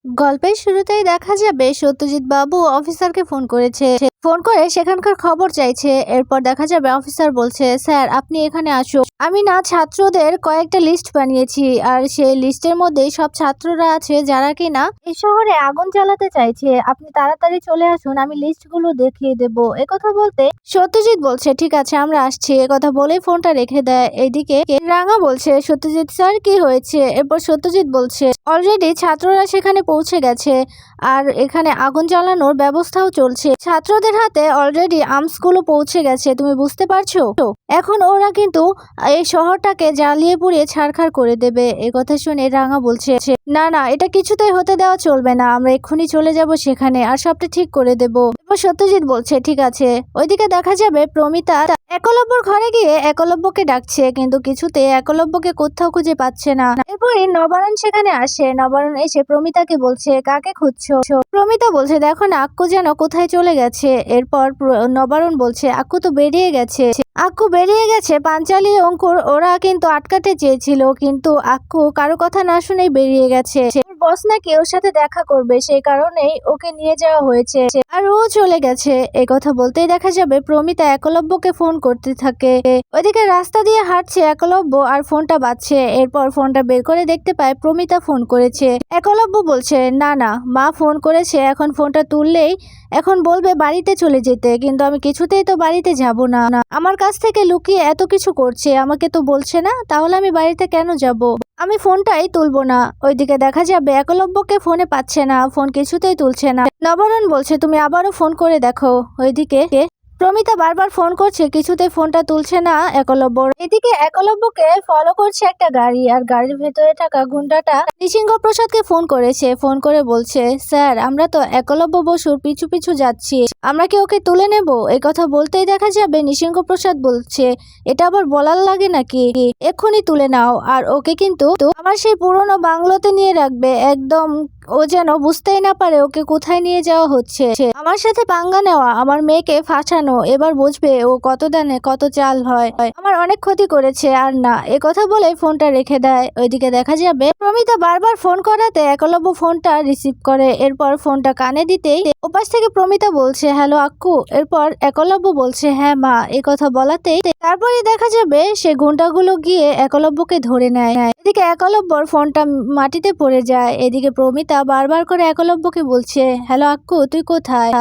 গল্পের শুরুতেই দেখা যাবে সত্যজিৎ বাবু অফিসারকে ফোন করেছে। ফোন করে সেখানকার খবর চাইছে। এরপর দেখা যাবে অফিসার বলছে, স্যার আপনি এখানে আসুন, আমি না ছাত্রদের কয়েকটা লিস্ট বানিয়েছি, আর সেই লিস্টের মধ্যে সব ছাত্ররা আছে যারা কিনা এই শহরে আগুন জ্বালাতে চাইছে। আপনি তাড়াতাড়ি চলে আসুন, আমি লিস্টগুলো দেখিয়ে দেব। একথা বলতে সত্যজিৎ বলছে, ঠিক আছে আমরা আসছি। একথা বলে ফোনটা রেখে দেয়। এদিকে রাঙা বলছে, সত্যজিৎ স্যার কি হয়েছে? এরপর সত্যজিৎ বলছে, অলরেডি ছাত্ররা সেখানে পৌঁছে গেছে, আর এখানে আগুন জ্বালানোর ব্যবস্থাও চলছে। ছাত্রদের হাতে অলরেডি আর্মসগুলো পৌঁছে গেছে, তুমি বুঝতে পারছো? এখন ওরা কিন্তু এই শহরটাকে জ্বালিয়ে পুড়িয়ে ছারখার করে দেবে। এই কথা শুনে রাঙা বলছে, না না, এটা কিছুতেই হতে দেওয়া চলবে না, আমরা এক্ষুনি চলে যাব সেখানে আর সবটা ঠিক করে দেব। এরপর সত্যজিৎ বলছে, ঠিক আছে। ওইদিকে দেখা যাবে প্রমিতা একলব্যর ঘরে গিয়ে একলব্যকে ডাকছে, কিন্তু কিছুতে একলব্যকে কোথাও খুঁজে পাচ্ছে না। এরপরে নবারণ সেখানে আসে। নবারণ এসে প্রমিতাকে বলছে, কাকে খুঁজছো? প্রমিতা বলছে, দেখো না আক্কু যেন কোথায় চলে গেছে। এরপর নবারণ বলছে, আক্কু তো বেরিয়ে গেছে। আক্কু বেরিয়ে গেছে। পাঞ্চালি অঙ্কুর ওরা কিন্তু আটকাতে চেয়েছিল, কিন্তু আক্কু কারো কথা না শুনেই বেরিয়ে গেছে। বস নাকি ওর সাথে দেখা করবে, সেই কারণেই ওকে নিয়ে যাওয়া হয়েছে, আর ও চলে গেছে। এই কথা বলতেই দেখা যাবে প্রমিতা একলব্যকে ফোন করতে থাকে। ওইদিকে রাস্তা দিয়ে হাঁটছে একলব্য, আর ফোনটা বাজছে। এরপর ফোনটা বের করে দেখতে পায় প্রমিতা ফোন করেছে। একলব্য বলছে, না না, মা ফোন করেছে, এখন ফোনটা তুললেই এখন বলবে বাড়িতে চলে যেতে, কিন্তু আমি কিছুতেই তো বাড়িতে যাব না। আমার কাছ থেকে লুকিয়ে এত কিছু করছে, আমাকে তো বলছে না, তাহলে আমি বাড়িতে কেন যাব? আমি ফোনটাই তুলবো না। ওইদিকে দেখা যাবে একলব্যকে ফোনে পাচ্ছে না, ফোন কিছুতেই তুলছে না। নবরণ বলছে, তুমি আবারও ফোন করে দেখো। ওইদিকে প্রমিতা বারবার ফোন করছে, কিছুতে ফোনটা তুলছে না একলব্য। এদিকে একলব্যকে ফলো করছে একটা গাড়ি, আর গাড়ির ভেতরে থাকা গুন্ডাটা নৃসিংহ প্রসাদকে ফোন করেছে। ফোন করে বলছে, স্যার আমরা তো একলব্য বসুর পিছু পিছু যাচ্ছি, আমরা কি ওকে তুলে নেব? এই কথা বলতেই দেখা যাবে নৃসিংহ প্রসাদ বলছে, এটা আবার বলার লাগে নাকি, এক্ষুনি তুলে নাও, আর ওকে কিন্তু আমার সেই পুরনো বাংলোতে নিয়ে রাখবে, একদম ও যেন বুঝতেই না পারে ওকে কোথায় নিয়ে যাওয়া হচ্ছে। আমার সাথে পাঙ্গা নেওয়া, আমার মেয়েকে ফাঁসানো, এবার বুঝবে ও কত দানে কত চাল হয়। আমার অনেক ক্ষতি করেছে, আর না। এ কথা বলে ফোনটা রেখে দেয়। ওইদিকে দেখা যাবে প্রমিতা বারবার ফোন করাতে একলব্য ফোনটা রিসিভ করে। এরপর ফোনটা কানে দিতেই ওপাশ থেকে প্রমিতা বলছে, হ্যালো আক্কু। এরপর একলব্য বলছে, হ্যাঁ মা। এই কথা বলাতেই তারপরে দেখা যাবে সে গুন্ডাগুলো গিয়ে একলব্যকে ধরে নেয়। এদিকে একলব্যর ফোনটা মাটিতে পড়ে যায়। এদিকে প্রমিতা বারবার করে একলব্যকে বলছে, হ্যালো আক্কু তুই কোথায়?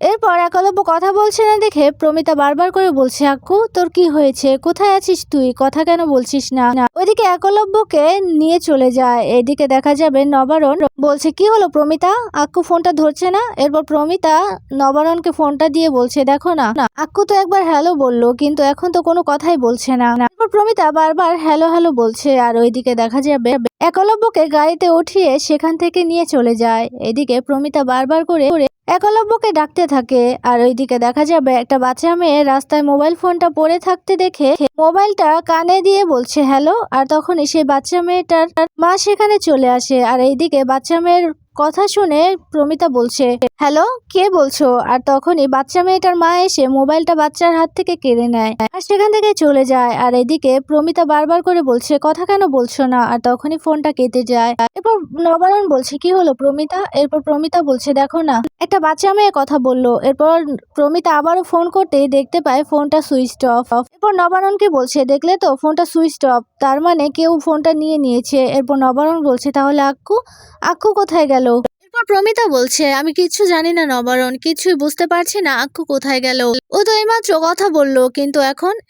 এরপর একলব্য কথা বলছে না দেখে প্রমিতা বারবার করে বলছে, আক্কু তোর কি হয়েছে, কোথায় আছিস তুই, কথা কেন বলছিস না? ওইদিকে একলব্যকে নিয়ে চলে যায়। এদিকে দেখা যাবে নবারণ বলছে, কি হলো প্রমিতা, আক্কু ফোনটা ধরছে না? এরপর প্রমিতা নবারণকে ফোনটা দিয়ে বলছে, দেখো না আক্কু তো একবার হ্যালো বললো, কিন্তু এখন তো কোনো কথাই বলছে না। এরপর প্রমিতা বারবার হ্যালো হ্যালো বলছে, আর ওইদিকে দেখা যাবে একলব্যকে গাড়িতে উঠিয়ে সেখান থেকে নিয়ে চলে যায়। এদিকে প্রমিতা বারবার করে একলব্যকে ডাকতে থাকে, আর ওইদিকে দেখা যাবে একটা বাচ্চা মেয়ে রাস্তায় মোবাইল ফোনটা পড়ে থাকতে দেখে মোবাইলটা কানে দিয়ে বলছে হ্যালো, আর তখনই সেই বাচ্চা মেয়েটার মা সেখানে চলে আসে। আর এইদিকে বাচ্চা মেয়ের কথা শুনে প্রমিতা বলছে, হ্যালো কে বলছো? আর তখনই বাচ্চা মেয়েটার মা এসে মোবাইলটা বাচ্চার হাত থেকে কেড়ে নেয়, আর সেখান থেকে চলে যায়। আর এদিকে প্রমিতা বারবার করে বলছে, কথা কেন বলছো না? আর তখনই ফোনটা কেটে যায়। এরপর নবারণ বলছে, কি হলো প্রমিতা? এরপর প্রমিতা বলছে, দেখো না একটা বাচ্চা মেয়ে কথা বললো। এরপর প্রমিতা আবারও ফোন করতে দেখতে পায় ফোনটা সুইচ অফ। এরপর নবারণকে বলছে, দেখলে তো ফোনটা সুইচ অফ, তার মানে কেউ ফোনটা নিয়ে নিয়েছে। এরপর নবারণ বলছে, তাহলে আক্কু আক্কু কোথায় গেল? এরপর প্রমিতা বলছে, আমি কিচ্ছু জানি না নবারণ, কিছুই বুঝতে পারছি না আক্কু কোথায় গেল। ও তো এইমাত্র কথা বললো, কিন্তু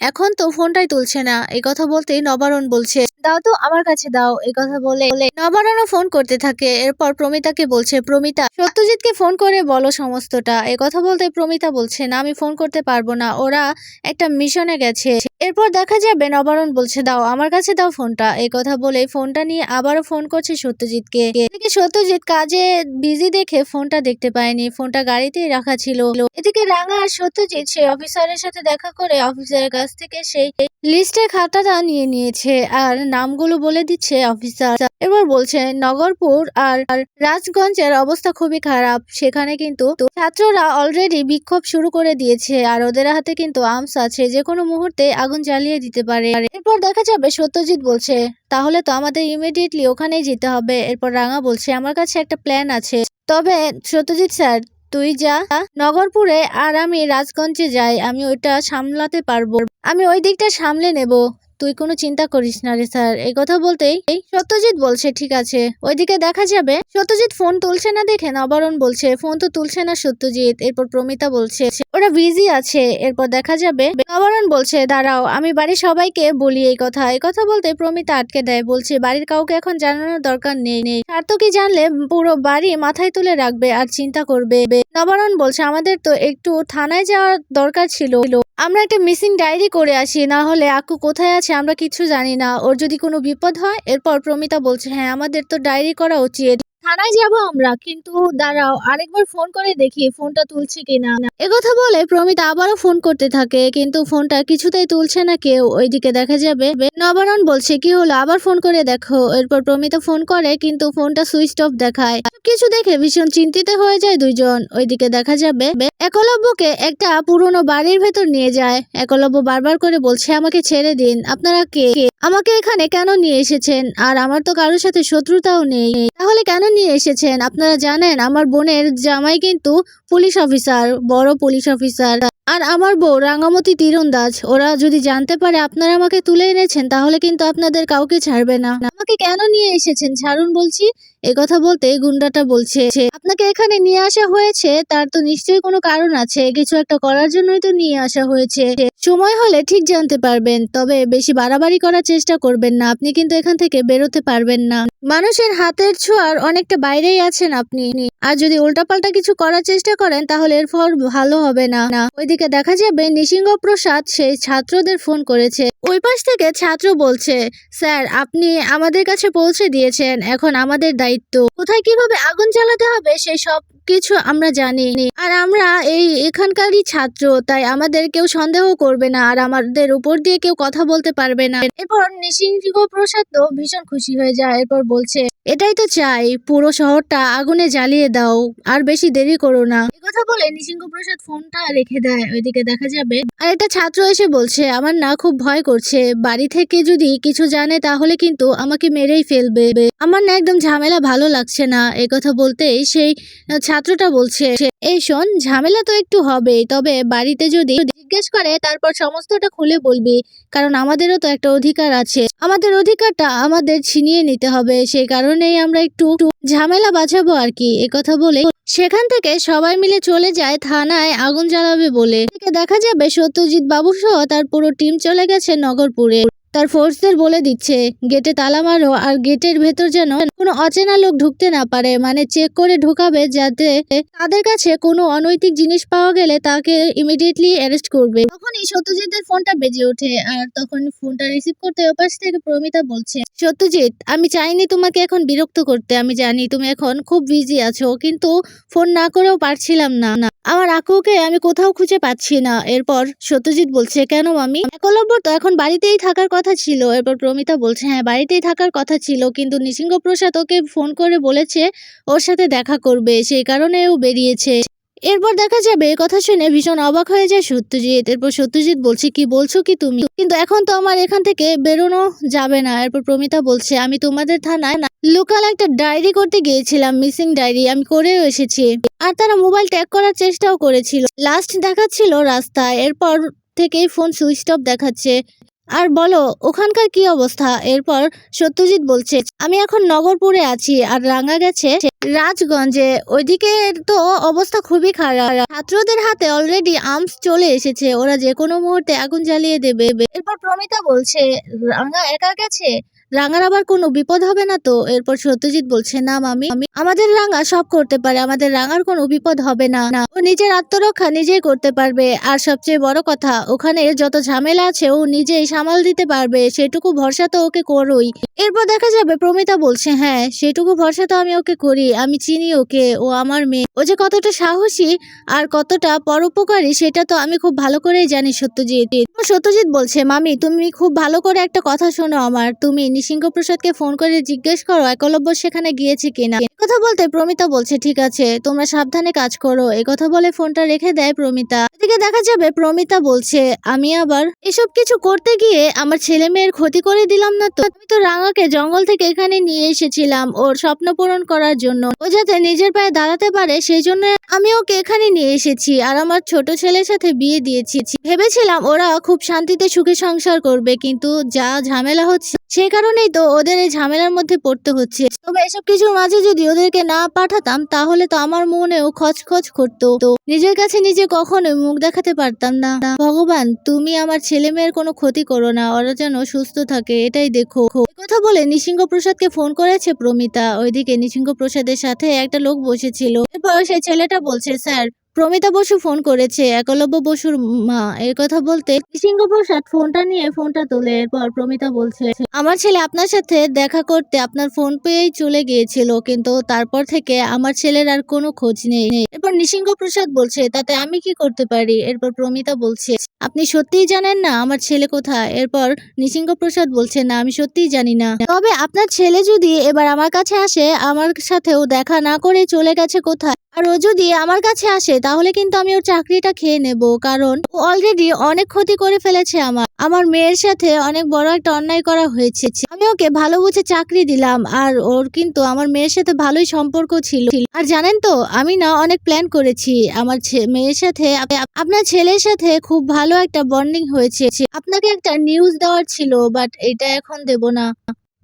এখন তো ফোনটাই তুলছে না। এই কথা বলতেই নবারণ বলছে, দাও তো আমার কাছে দাও। এই কথা বলে নবারণও ফোন করতে থাকে। এরপর প্রমিতাকে বলছে, প্রমিতা সত্যজিৎকে ফোন করে বলো সমস্তটা। এই কথা বলতে প্রমিতা বলছে, না আমি ফোন করতে পারবো না, ওরা একটা মিশনে গেছে। এরপর দেখা যাবে নবারণ বলছে, দাও আমার কাছে দাও ফোনটা। এই কথা বলে ফোনটা নিয়ে আবারও ফোন করছে সত্যজিৎকে। এদিকে সত্যজিৎ কাজে বিজি দেখে ফোনটা দেখতে পায়নি, ফোনটা গাড়িতেই রাখা ছিল। এদিকে রাঙা আর সত্যজিৎ সেই অফিসারের সাথে দেখা করে অফিসারের কাছ থেকে সেই লিস্টের খাতাটা নিয়ে নিয়েছে, আর নামগুলো বলে দিচ্ছে অফিসার। এবার বলছে, নগরপুর আর রাজগঞ্জের অবস্থা খুবই খারাপ, সেখানে কিন্তু ছাত্ররা অলরেডি বিক্ষোভ শুরু করে দিয়েছে, আর ওদের হাতে কিন্তু আর্মস আছে, যে কোনো মুহূর্তে আগুন জ্বালিয়ে দিতে পারে। এরপর দেখা যাবে সত্যজিৎ বলছে, তাহলে তো আমাদের ইমিডিয়েটলি ওখানেই যেতে হবে। এরপর রাঙা বলছে আমার কাছে একটা প্ল্যান আছে, তবে সত্যজিৎ স্যার তুই যা নগরপুরে আর আমি রাজগঞ্জে যাই, আমি ওইটা সামলাতে পারবো, আমি ওই দিকটা সামলে নেব, তুই কোনো চিন্তা করিস না রে স্যার। এই কথা বলতেই সত্যজিৎ বলছে ঠিক আছে। ওইদিকে দেখা যাবে সত্যজিৎ ফোন তুলছে না দেখে নবারুণ বলছে ফোন তো তুলছে না সত্যজিৎ। এরপর প্রমিতা বলছে ওরা বিজি আছে। এরপর দেখা যাবে নবারুণ বলছে দাঁড়াও আমি বাড়ির সবাইকে বলি এই কথা। এই কথা বলতে প্রমিতা আটকে দেয়, বলছে বাড়ির কাউকে এখন জানানোর দরকার নেই, সার্থকী জানলে পুরো বাড়ি মাথায় তুলে রাখবে আর চিন্তা করবে। নবারুণ বলছে আমাদের তো একটু থানায় যাওয়ার দরকার ছিল, আমরা একটা মিসিং ডায়েরি করে আসি, না হলে আকু কোথায় আছে আমরা কিছু জানি না, ওর যদি কোনো বিপদ হয়। এরপর প্রমিতা বলছে হ্যাঁ আমাদের তো ডায়েরি করা উচিত, থানায় যাব আমরা, কিন্তু দাঁড়াও আরেকবার ফোন করে দেখি ফোনটা তুলছে কিনা। একথা বলে প্রমিতা আবারও ফোন করতে থাকে, কিন্তু ফোনটা কিছুতেই তুলছে না কেউ। ওইদিকে দেখা যাবে নবারুণ বলছে কি হলো আবার ফোন করে দেখো। এরপর প্রমিতা ফোন করে কিন্তু ফোনটা সুইচ অফ দেখায়। কিছু দেখে ভীষণ চিন্তিত হয়ে যায় দুইজন। ওইদিকে দেখা যাবে একলব্যকে একটা পুরনো বাড়ির ভেতর নিয়ে যায়। একলব্য বারবার করে বলছে আমাকে ছেড়ে দিন, আপনারা কে, আমাকে এখানে কেন নিয়ে এসেছেন, আর আমার তো কারোর সাথে শত্রুতাও নেই, তাহলে কেন নিয়ে এসেছেন? আপনারা জানেন আমার বোনের জামাই কিন্তু পুলিশ অফিসার, বড় পুলিশ অফিসার, আর আমার বউ রাঙামতি তীরন্দাজ, ওরা যদি জানতে পারে আপনারা আমাকে তুলে এনেছেন তাহলে কিন্তু আপনাদের কাউকে ছাড়বে না, আমাকে কেন নিয়ে এসেছেন ছাড়ুন বলছি। কথা বলতে গুন্ডাটা বলছে আপনাকে এখানে নিয়ে আসা হয়েছে তার তো নিশ্চয়ই কোনো কারণ আছে, কিছু একটা করার জন্যই তো নিয়ে আসা হয়েছে, সময় হলে ঠিক জানতে পারবেন, তবে বেশি বাড়াবাড়ি করার চেষ্টা করবেন না, আপনি কিন্তু এখান থেকে বেরোতে পারবেন না, মানুষের হাতের ছোঁয়ার অনেকটা বাইরেই আছেন আপনি, আর যদি উল্টাপাল্টা কিছু করার চেষ্টা করেন তাহলে এর ফল ভালো হবে না। ওইদিকে দেখা যাবে নৃসিংহ প্রসাদ সেই ছাত্রদের ফোন করেছে। ওই পাশ থেকে ছাত্র বলছে স্যার আপনি আমাদের কাছে পৌঁছে দিয়েছেন, এখন আমাদের দায়িত্ব কোথায় কিভাবে আগুন জ্বালাতে হবে সেই সব কিছু আমরা জানি, আর আমরা এখানকারই ছাত্র, তাই আমাদের কেউ সন্দেহ করবে না, আর আমাদের উপর দিয়ে কেউ কথা বলতে পারবে না। এরপর নৃসিংহ প্রসাদ তো ভীষণ খুশি হয়ে যায়। এরপর বলছে এটাই তো চাই, পুরো শহরটা আগুনে জ্বালিয়ে দাও, আর বেশি দেরি করো না। কথা বলে নৃসিংহ প্রসাদ ফোনটা রেখে দেয়। ওইদিকে দেখা যাবে আর একটা ছাত্র এসে বলছে আমার না খুব ভয় করছে, বাড়ি থেকে যদি কিছু জানে তাহলে কিন্তু আমাকে মেরেই ফেলবে, আমার না একদম ঝামেলা ভালো লাগছে না। এই কথা বলতেই সেই ছাত্রটা বলছে এই শোন ঝামেলা তো একটু হবেই, তবে বাড়িতে যদি জিজ্ঞেস করে তারপর সমস্তটা খুলে বলবি, কারণ আমাদেরও তো একটা অধিকার আছে, আমাদের অধিকারটা আমাদের ছিনিয়ে নিতে হবে, সেই কারণেই আমরা একটু ঝামেলা বাঁচাবো আর কি। কথা বলে সেখান থেকে সবাই মিলে চলে যায় থানায় আগুন জ্বালাবে বলে। দেখা যাবে সত্যজিৎ বাবু সহ তার পুরো টিম চলে গেছে নগরপুরে, তার ফোর্সদের বলে দিচ্ছে গেটে তালা মারো, আর গেটের ভেতর যেন কোনো অচেনা লোক ঢুকতে না পারে, মানে চেক করে ঢুকাবে, যাতে তাদের কাছে কোনো অনৈতিক জিনিস পাওয়া গেলে তাকে ইমিডিয়েটলি অ্যারেস্ট করবে। তখনই সত্যজিতের ফোনটা বেজে ওঠে, আর তখন ফোনটা রিসিভ করতে ওপাশ থেকে প্রমিতা বলছে সত্যজিৎ আমি চাইনি তোমাকে এখন বিরক্ত করতে, আমি জানি তুমি এখন খুব বিজি আছো, কিন্তু ফোন না করেও পারছিলাম না, আমার আকুকে আমি কোথাও খুঁজে পাচ্ছি না। এরপর সত্যজিৎ বলছে কেন মামি, একলব্য তো এখন বাড়িতেই থাকার কথা ছিল। এরপর প্রমিতা বলছে হ্যাঁ বাড়িতেই থাকার কথা ছিল, কিন্তু নৃসিংহ প্রসাদ ওকে ফোন করে বলেছে ওর সাথে দেখা করবে, সেই কারণে ও বেরিয়েছে। এরপর দেখা যাবে কথা শুনে ভীষণ অবাক হয়ে যায় সত্যজিৎ। এরপর সত্যজিৎ বলছে কি বলছো কি তুমি, কিন্তু এখন তো আমার এখান থেকে বেরোনো যাবে না। এরপর প্রমিতা বলছে আমি তোমাদের থানায় লোকাল একটা ডায়েরি করতে গিয়েছিলাম, মিসিং ডায়েরি আমি করেও এসেছি, আর তারা মোবাইল ট্যাগ করার চেষ্টাও করেছিল, লাস্ট দেখাচ্ছিল রাস্তায়, এরপর থেকেই ফোন সুইচ অফ দেখাচ্ছে। আর বলো ওখানকার কি অবস্থা। এরপর সত্যজিৎ বলছে আমি এখন নগরপুরে আছি, আর রাঙা গেছে রাজগঞ্জে, ওইদিকে তো অবস্থা খুবই খারাপ, ছাত্রদের হাতে অলরেডি আর্মস চলে এসেছে, ওরা যে কোনো মুহূর্তে আগুন জ্বালিয়ে দেবে। এরপর প্রমিতা বলছে রাঙা একা গেছে, রাঙার আবার কোনো বিপদ হবে না তো। এরপর সত্যজিৎ বলছে না মামি, আমাদের রাঙা সব করতে পারে, আমাদের রাঙার কোনো বিপদ হবে না, ও নিজের আত্মরক্ষা নিজেই করতে পারবে, আর সবচেয়ে বড় কথা ওখানে যত ঝামেলা আছে ও নিজেই সামাল দিতে পারবে, সেটুকু ভরসা তো ওকে করোই। এরপর দেখা যাবে প্রমিতা বলছে হ্যাঁ সেটুকু ভরসা তো আমি ওকে করি, আমি চিনি ওকে, ও আমার মেয়ে, ও যে কতটা সাহসী আর কতটা পরোপকারী সেটা তো আমি খুব ভালো করেই জানি সত্যজিৎ। সত্যজিৎ বলছে মামি তুমি খুব ভালো করে একটা কথা শোনো আমার, তুমি নিসিংহ প্রসাদকে ফোন করে জিজ্ঞেস করো একলব্য সেখানে গিয়েছে কিনা। কথা বলতে প্রমিতা বলছে ঠিক আছে, তোমরা সাবধানে কাজ করো। কথা বলে ফোনটা রেখে দেয় প্রমিতা। এদিকে দেখা যাবে প্রমিতা বলছে আমি আবার এসব কিছু করতে গিয়ে আমার ছেলে মেয়ের ক্ষতি করে দিলাম না তো। আমি তো রাঙাকে জঙ্গল থেকে এখানে নিয়ে এসেছিলাম ওর স্বপ্ন পূরণ করার জন্য, ও যাতে নিজের পায়ে দাঁড়াতে পারে সেই জন্য আমি ওকে এখানে নিয়ে এসেছি আর আমার ছোট ছেলের সাথে বিয়ে দিয়েছি। ভেবেছিলাম ওরা খুব শান্তিতে সুখে সংসার করবে, কিন্তু যা ঝামেলা হচ্ছে সেই কারণেই তো ওদের এই ঝামেলার মধ্যে পড়তে হচ্ছে। তবে এসব কিছুর মাঝে যদি ওদেরকে না পাঠাতাম তাহলে তো আমার মনেও খচখচ করতো, তো নিজের কাছে নিজে কখনোই মুখ দেখাতে পারতাম না। ভগবান তুমি আমার ছেলে মেয়ের কোনো ক্ষতি করো না, ওরা যেন সুস্থ থাকে এটাই দেখো। কথা বলে নিসিংহ প্রসাদকে ফোন করেছে প্রমিতা। ওইদিকে নিসিংহ প্রসাদের সাথে একটা লোক বসেছিল। এরপর সেই ছেলেটা বলছে স্যার প্রমিতা বসু ফোন করেছে, একলব্য বসুর মা। এর কথা বলতে নিসিংহ প্রসাদ ফোনটা নিয়ে ফোনটা তোলে। এরপর প্রমিতা বলছে আমার ছেলে আপনার সাথে দেখা করতে আপনার ফোন পেয়েই চলে গিয়েছিল, কিন্তু তারপর থেকে আমার ছেলের আর কোনো খোঁজ নেই। এরপর নিসিংহ প্রসাদ বলছে তাতে আমি কি করতে পারি। এরপর প্রমিতা বলছে আপনি সত্যিই জানেন না আমার ছেলে কোথায়। এরপর নিসিংহ প্রসাদ বলছে না আমি সত্যিই জানি না, তবে আপনার ছেলে যদি এবার আমার কাছে আসে আমার সাথেও দেখা না করে চলে গেছে কোথায়, আর ও যদি আমার কাছে আসে তাহলে কিন্তু আমি ওর চাকরিটা খেয়ে নেব, কারণ ও অলরেডি অনেক ক্ষতি করে ফেলেছে। আমার মেয়ের সাথে অনেক বড় একটা অন্যায় করা হয়েছে। আমি ওকে ভালো বুঝে চাকরি দিলাম আর ওর কিন্তু আমার মেয়ের সাথে ভালোই সম্পর্ক ছিল। আর জানেন তো আমি না অনেক প্ল্যান করেছি আমার মেয়ের সাথে আপনার ছেলের সাথে খুব ভালো একটা বন্ডিং হয়েছে। আপনাকে একটা নিউজ দেওয়ার ছিল, বাট এটা এখন দেব না,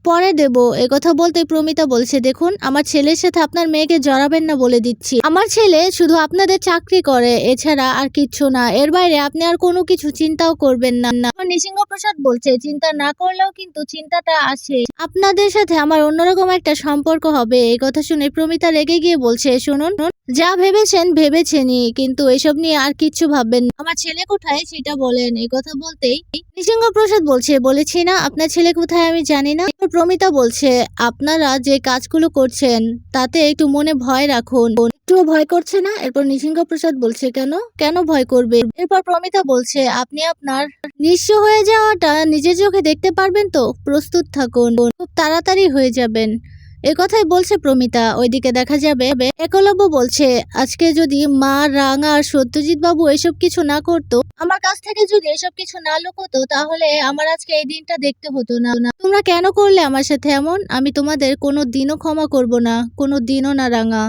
পরে দেব। কথা বলতে প্রমিতা বলছে দেখুন আমার ছেলের সাথে আপনার মেয়েকে জড়াবেন না বলে দিচ্ছি। আমার ছেলে শুধু আপনাদের চাকরি করে, এছাড়া আর কিচ্ছু না, এর বাইরে আপনি আর কোনো কিছু চিন্তাও করবেন না। নিসিংহ প্রসাদ বলছে চিন্তা না করলেও কিন্তু চিন্তাটা আসে, আপনাদের সাথে আমার অন্যরকম একটা সম্পর্ক হবে। এই কথা শুনে প্রমিতা রেগে গিয়ে বলছে শুনুন যা ভেবেছেন ভেবেছেনই, কিন্তু এসব নিয়ে আর কিচ্ছু ভাববেন না। আমার ছেলে কোথায় সেটা বলেন। এই কথা বলতেই নিসিংহ প্রসাদ বলছে বলেছি না আপনার ছেলে কোথায় আমি জানি না। প্রমিতা বলছে আপনারা যে কাজগুলো করছেন তাতে একটু মনে ভয় রাখুন, একটুও ভয় করছে না। এরপর নিসিংহ প্রসাদ বলছে কেন কেন ভয় করবে। এরপর প্রমিতা বলছে আপনি আপনার নিঃস্ব হয়ে যাওয়াটা নিজের চোখে দেখতে পারবেন তো, প্রস্তুত থাকুন, খুব তাড়াতাড়ি হয়ে যাবেন। এ কথাই বলছে প্রমিতা। ওইদিকে দেখা যাবে একলব্য বলছে আজকে যদি মা রাঙা আর সত্যজিৎ বাবু এসব কিছু না করতো, আমার কাছ থেকে যদি এসব কিছু না লুকোতো, তাহলে আমার আজকে এই দিনটা দেখতে হতো না। তোমরা কেন করলে আমার সাথে এমন, আমি তোমাদের কোনো দিনও ক্ষমা করব না, কোনো দিনও না রাঙা।